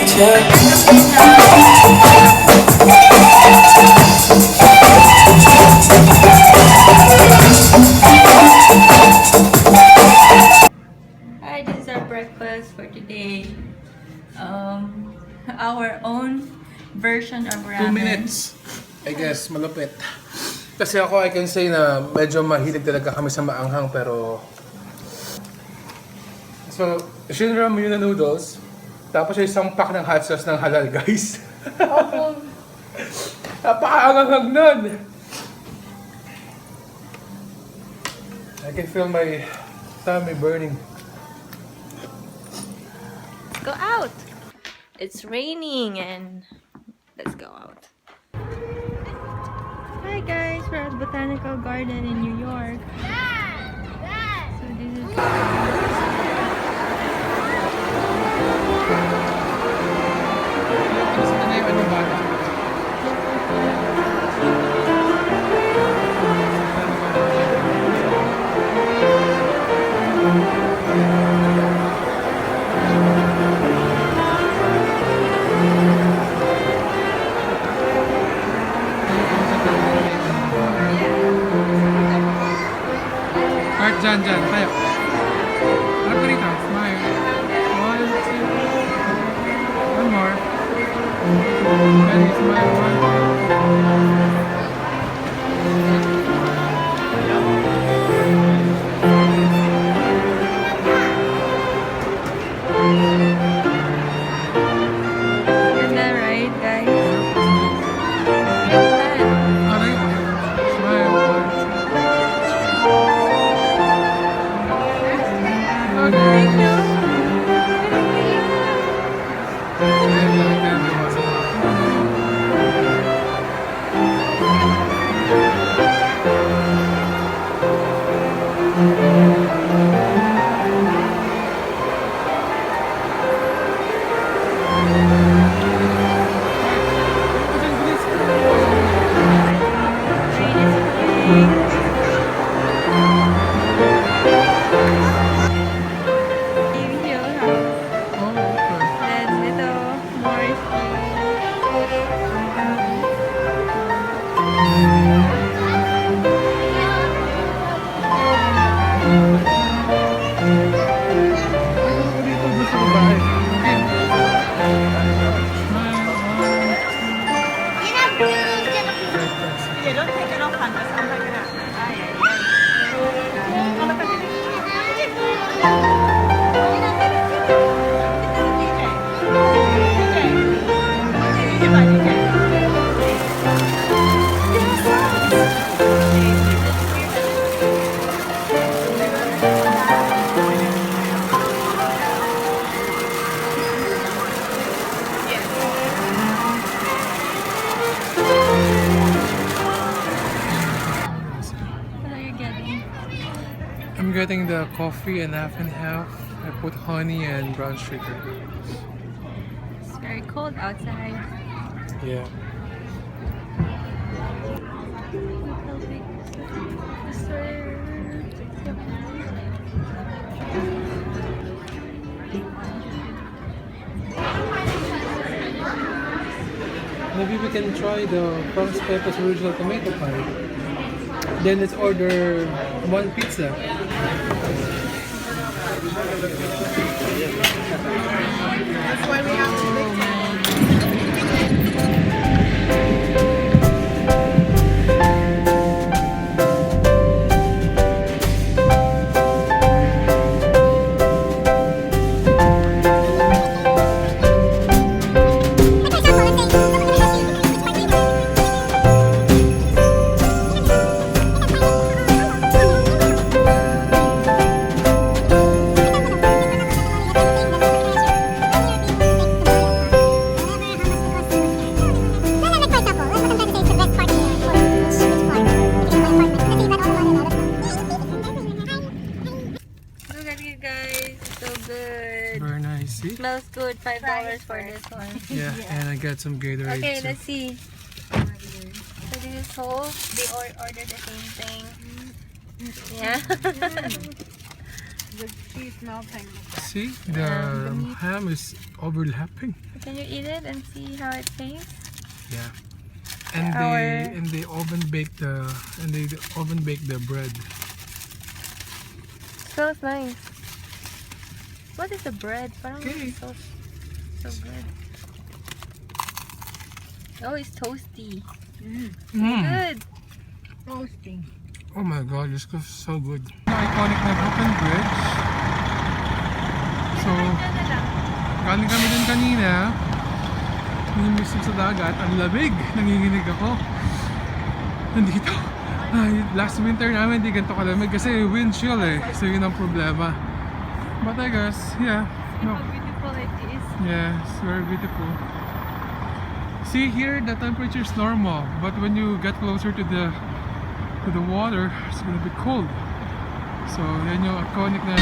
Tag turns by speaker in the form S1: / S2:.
S1: Hi, this is our breakfast for today. Our own version of ramen.
S2: 2 minutes. I guess, malupit. Kasi ako, I can say na medyo mahilig talaga kami sa maanghang, pero... So, shinra mo yun na noodles. Tapos yung isang pack ng hot sauce ng halal, guys.
S1: Opo.
S2: Napakaanghang nun! I can feel my tummy burning.
S1: Let's go out. It's raining and let's go out. Hi guys, we're at Botanical Garden in New York. So this is
S2: Heart dyan, tayo. Harap ka rito, smile. 1, 2. One more. Ready, smile. 1.
S1: Ganda, right guys?
S2: Alright. Smile. 1. Okay. I'm getting the coffee and half and half. I put honey and brown sugar.
S1: It's very cold outside.
S2: Yeah. Maybe we can try the Franz Pepper's original tomato pie. Then let's order one pizza.
S3: That's why we have to make time.
S2: See?
S1: Smells good. $5 for this one.
S2: Yeah, and I got some Gatorade
S1: Okay,
S2: too.
S1: let's see. So this is whole. They ordered the same thing. Yeah.
S3: the cheese melting.
S2: See, the
S1: the meat.
S2: ham is overlapping.
S1: Can you eat it and see how it tastes?
S2: Yeah. And they oven bake the bread.
S1: Smells nice. What is the bread? Parang
S2: Okay.
S1: so good. Oh, it's toasty. Good.
S3: Roasting.
S2: Oh my god, this is so good. Iconic na Brooklyn Bridge. So, galing kami dun kanina. Lumisip sa dagat. Ang lamig. Nanginginig ako. Nandito. Last winter namin, di ganito kalamig kasi wind chill eh. So, yun ang problema. But I guess, yeah. No.
S1: How beautiful it is.
S2: Yeah, it's very beautiful. See here, the temperature is normal, but when you get closer to the water, it's gonna be cold. So, yan yung iconic na